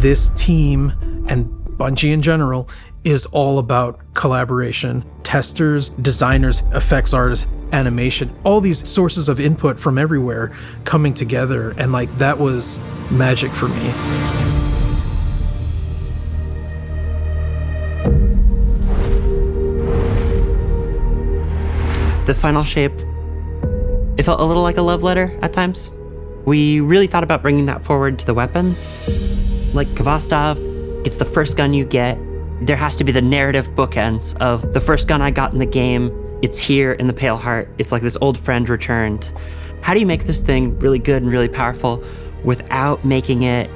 this team and Bungie in general is all about collaboration. Testers, designers, effects artists, animation, all these sources of input from everywhere coming together, and like that was magic for me. The final shape, it felt a little like a love letter at times. We really thought about bringing that forward to the weapons. Like Kvostov, it's the first gun you get. There has to be the narrative bookends of the first gun I got in the game. It's here in the Pale Heart. It's like this old friend returned. How do you make this thing really good and really powerful without making it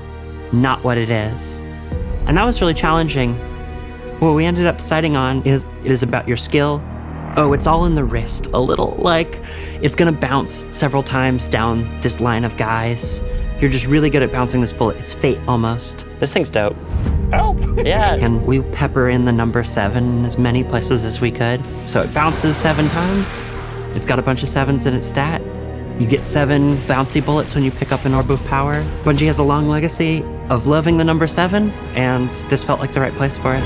not what it is? And that was really challenging. What we ended up deciding on is it is about your skill. Oh, it's all in the wrist, a little. Like, it's gonna bounce several times down this line of guys. You're just really good at bouncing this bullet. It's fate, almost. This thing's dope. Help! Yeah. And we pepper in the number 7 in as many places as we could. So it bounces 7 times. It's got a bunch of 7s in its stat. You get 7 bouncy bullets when you pick up an Orb of Power. Bungie has a long legacy of loving the number 7, and this felt like the right place for it.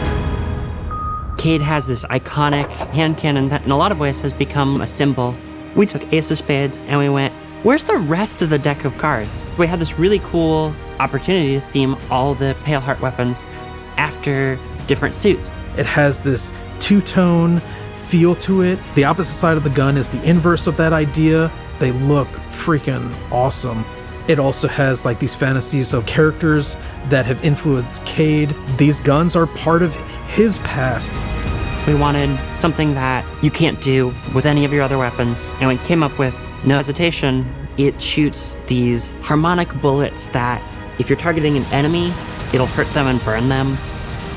Cade has this iconic hand cannon that in a lot of ways has become a symbol. We took Ace of Spades and we went, where's the rest of the deck of cards? We had this really cool opportunity to theme all the Pale Heart weapons after different suits. It has this two-tone feel to it. The opposite side of the gun is the inverse of that idea. They look freaking awesome. It also has like these fantasies of characters that have influenced Cade. These guns are part of his past. We wanted something that you can't do with any of your other weapons, and we came up with no hesitation. It shoots these harmonic bullets that if you're targeting an enemy, it'll hurt them and burn them.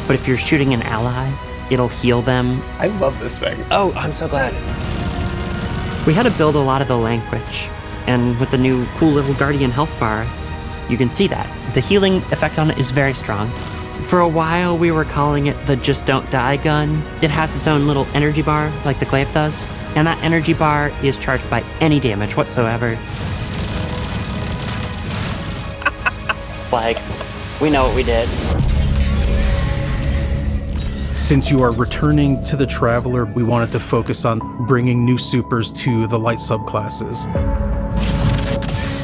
But if you're shooting an ally, it'll heal them. I love this thing. Oh, I'm so glad. We had to build a lot of the language, and with the new cool little Guardian health bars, you can see that. The healing effect on it is very strong. For a while, we were calling it the Just Don't Die gun. It has its own little energy bar, like the glaive does, and that energy bar is charged by any damage whatsoever. It's like, we know what we did. Since you are returning to the Traveler, we wanted to focus on bringing new supers to the light subclasses.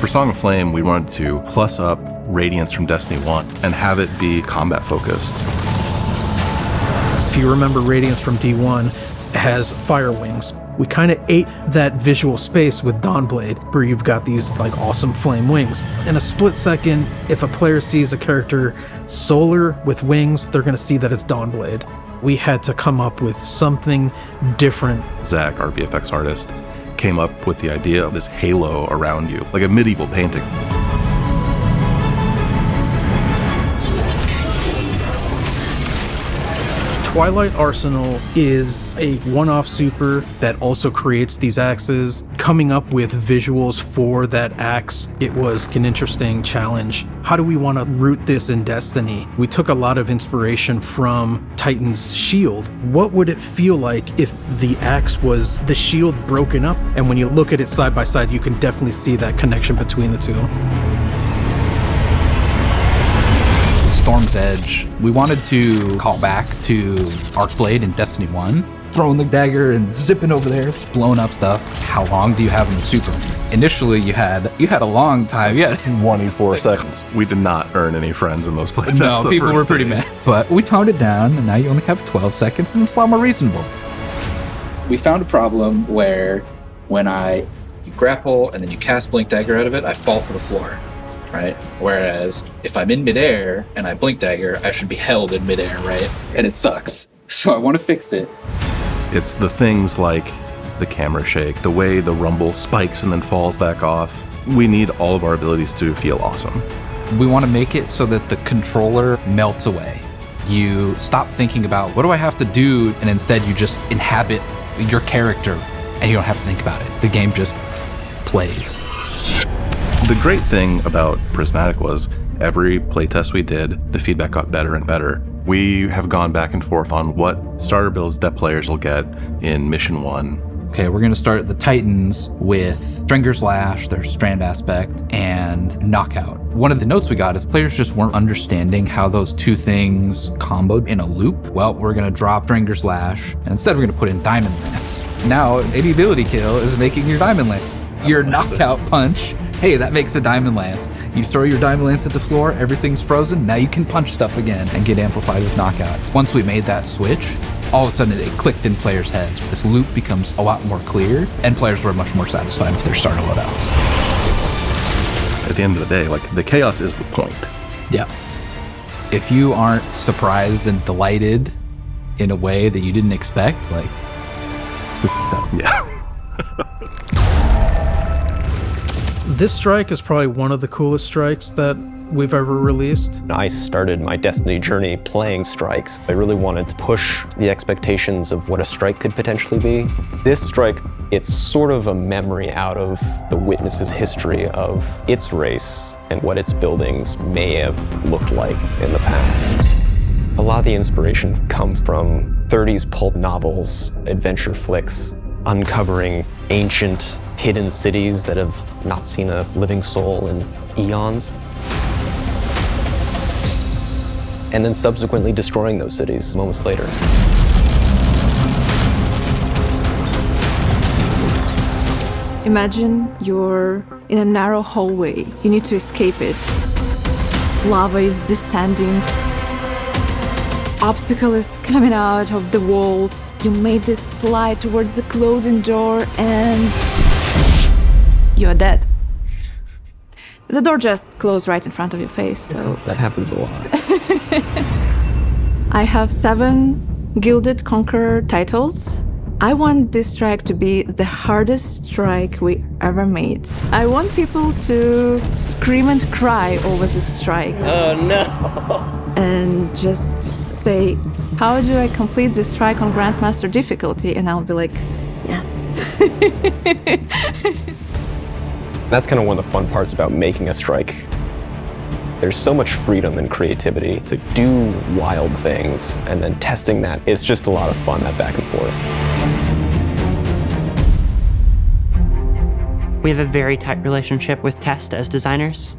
For Song of Flame, we wanted to plus up Radiance from Destiny 1 and have it be combat focused. If you remember Radiance from D1, it has fire wings. We kind of ate that visual space with Dawnblade, where you've got these like awesome flame wings. In a split second, if a player sees a character solar with wings, they're going to see that it's Dawnblade. We had to come up with something different. Zach, our VFX artist, came up with the idea of this halo around you, like a medieval painting. Twilight Arsenal is a one-off super that also creates these axes. Coming up with visuals for that axe, it was an interesting challenge. How do we want to root this in Destiny? We took a lot of inspiration from Titan's shield. What would it feel like if the axe was the shield broken up? And when you look at it side by side, you can definitely see that connection between the two. Storm's Edge. We wanted to call back to Arcblade in Destiny 1, throwing the dagger and zipping over there, blowing up stuff. How long do you have in the super? Initially, you had a long time. You had 24 seconds. We did not earn any friends in those playtests. No, people were pretty mad. But we toned it down, and now you only have 12 seconds, and it's a lot more reasonable. We found a problem where when you grapple and then you cast Blink Dagger out of it, I fall to the floor. Right? Whereas if I'm in midair and I blink dagger, I should be held in midair, right? And it sucks. So I want to fix it. It's the things like the camera shake, the way the rumble spikes and then falls back off. We need all of our abilities to feel awesome. We want to make it so that the controller melts away. You stop thinking about what do I have to do, and instead you just inhabit your character and you don't have to think about it. The game just plays. The great thing about Prismatic was every playtest we did, the feedback got better and better. We have gone back and forth on what starter builds that players will get in Mission 1. Okay, we're going to start the Titans with Stringer's Lash, their strand aspect, and Knockout. One of the notes we got is players just weren't understanding how those two things comboed in a loop. Well, we're going to drop Dringer's Lash, and instead we're going to put in Diamond Lance. Now, any ability kill is making your Diamond Lance. Your knockout punch, hey, that makes a Diamond Lance. You throw your Diamond Lance at the floor, everything's frozen, now you can punch stuff again and get amplified with knockout. Once we made that switch, all of a sudden it clicked in players' heads. This loop becomes a lot more clear, and players were much more satisfied with their starter loadouts. At the end of the day, like, the chaos is the point. Yeah. If you aren't surprised and delighted in a way that you didn't expect, like, Yeah. This strike is probably one of the coolest strikes that we've ever released. I started my Destiny journey playing strikes. I really wanted to push the expectations of what a strike could potentially be. This strike, it's sort of a memory out of the Witness's history of its race and what its buildings may have looked like in the past. A lot of the inspiration comes from 30s pulp novels, adventure flicks, uncovering ancient, hidden cities that have not seen a living soul in eons. And then subsequently destroying those cities moments later. Imagine you're in a narrow hallway. You need to escape it. Lava is descending. Obstacle is coming out of the walls. You made this slide towards the closing door and you're dead. The door just closed right in front of your face, so... That happens a lot. I have 7 Gilded Conqueror titles. I want this strike to be the hardest strike we ever made. I want people to scream and cry over this strike. Oh no! And just say, how do I complete this strike on Grandmaster difficulty? And I'll be like, yes. That's kind of one of the fun parts about making a strike. There's so much freedom and creativity to do wild things, and then testing that, it's just a lot of fun, that back and forth. We have a very tight relationship with Test as designers,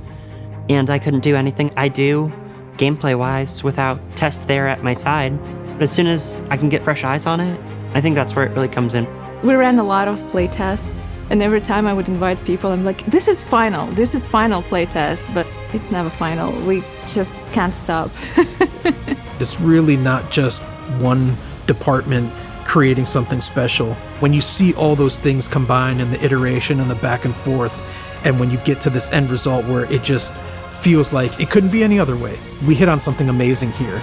and I couldn't do anything I do, gameplay-wise, without Test there at my side. But as soon as I can get fresh eyes on it, I think that's where it really comes in. We ran a lot of play tests, and every time I would invite people, I'm like, this is final play test, but it's never final. We just can't stop. It's really not just one department creating something special. When you see all those things combined and the iteration and the back and forth, and when you get to this end result where it just feels like it couldn't be any other way, we hit on something amazing here.